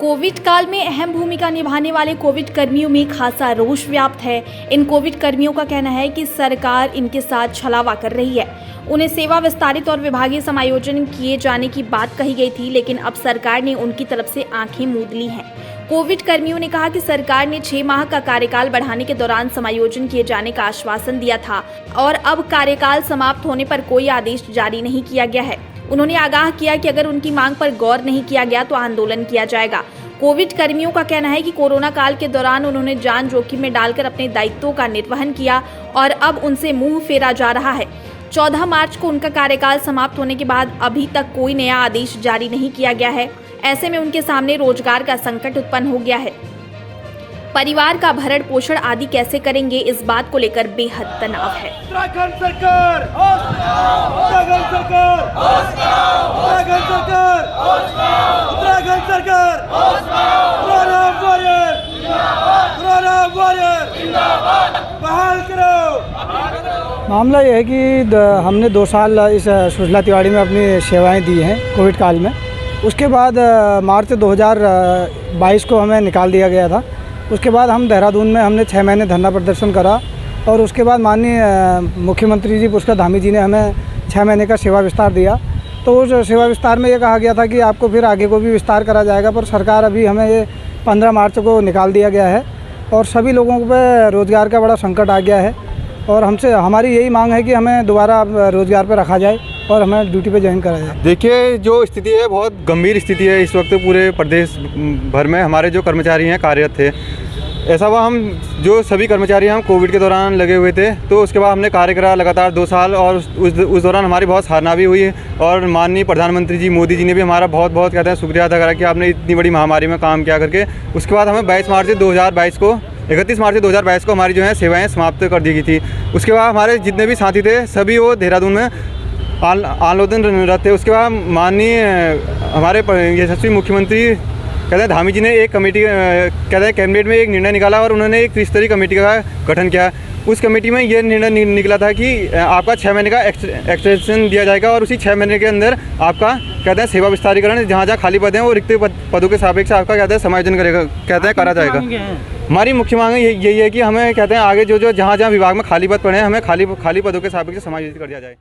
Covid काल में अहम भूमिका निभाने वाले कोविड कर्मियों में खासा रोष व्याप्त है। इन कोविड कर्मियों का कहना है कि सरकार इनके साथ छलावा कर रही है। उन्हें सेवा विस्तारित और विभागीय समायोजन किए जाने की बात कही गई थी, लेकिन अब सरकार ने उनकी तरफ से आंखें मूंद ली हैं। कोविड कर्मियों ने कहा कि सरकार ने 6 माह का कार्यकाल बढ़ाने के दौरान समायोजन किए जाने का आश्वासन दिया था और अब कार्यकाल समाप्त होने पर कोई आदेश जारी नहीं किया गया है। उन्होंने आगाह किया कि अगर उनकी मांग पर गौर नहीं किया गया तो आंदोलन किया जाएगा। कोविड कर्मियों का कहना है कि कोरोना काल के दौरान उन्होंने जान जोखिम में डालकर अपने दायित्वों का निर्वहन किया और अब उनसे मुंह फेरा जा रहा है। 14 मार्च को उनका कार्यकाल समाप्त होने के बाद अभी तक कोई नया आदेश जारी नहीं किया गया है। ऐसे में उनके सामने रोजगार का संकट उत्पन्न हो गया है। परिवार का भरण पोषण आदि कैसे करेंगे, इस बात को लेकर बेहद तनाव है। उत्तराखंड सरकार, उत्तराखंड सरकार, उत्तराखंड सरकार, उत्तराखंड सरकार, कोरोना वॉरियर, कोरोना वॉरियर, बहाल करो। मामला यह है कि हमने 2 साल इस सुजला तिवारी में अपनी सेवाएं दी हैं कोविड काल में। उसके बाद मार्च 2022 को हमें निकाल दिया गया था। उसके बाद हम देहरादून में हमने 6 महीने धरना प्रदर्शन करा और उसके बाद माननीय मुख्यमंत्री जी पुष्कर धामी जी ने हमें 6 महीने का सेवा विस्तार दिया। तो उस सेवा विस्तार में ये कहा गया था कि आपको फिर आगे को भी विस्तार करा जाएगा, पर सरकार अभी हमें ये 15 मार्च को निकाल दिया गया है और सभी लोगों पे रोज़गार का बड़ा संकट आ गया है और हमारी यही मांग है कि हमें दोबारा रोज़गार पर रखा जाए और हमें ड्यूटी पे ज्वाइन करा जाए। देखिए, जो स्थिति है बहुत गंभीर स्थिति है इस वक्त पूरे प्रदेश भर में। हमारे जो कर्मचारी हैं कार्यरत थे, ऐसा हुआ हम जो सभी कर्मचारी हम कोविड के दौरान लगे हुए थे, तो उसके बाद हमने कार्य करा लगातार 2 साल और उस दौरान हमारी बहुत सराहना भी हुई और माननीय प्रधानमंत्री जी मोदी जी ने भी हमारा बहुत बहुत कहते हैं शुक्रिया अदा करा कि आपने इतनी बड़ी महामारी में काम किया करके। उसके बाद हमें 31 मार्च 2022 को हमारी जो है सेवाएँ समाप्त कर दी गई थी। उसके बाद हमारे जितने भी साथी थे सभी वो देहरादून में आंदोलन रहते। उसके बाद माननीय हमारे यशस्वी मुख्यमंत्री कहते हैं धामी जी ने एक कमेटी कहते हैं कैबिनेट में एक निर्णय निकाला और उन्होंने एक त्रिस्तरीय कमेटी का गठन किया। उस कमेटी में ये निर्णय निकला था कि आपका 6 महीने का एक्सटेंशन दिया जाएगा और उसी 6 महीने के अंदर आपका कहते हैं सेवा विस्तारीकरण जहाँ जहाँ खाली पद हैं वो रिक्त पदों के सापेक्ष आपका कहते हैं समायोजन करा जाएगा। हमारी मुख्य मांग यही है कि हमें कहते हैं आगे जो जहाँ जहाँ विभाग में खाली पद पड़े हैं हमें खाली पदों के सापेक्ष समायोजित कर दिया जाए।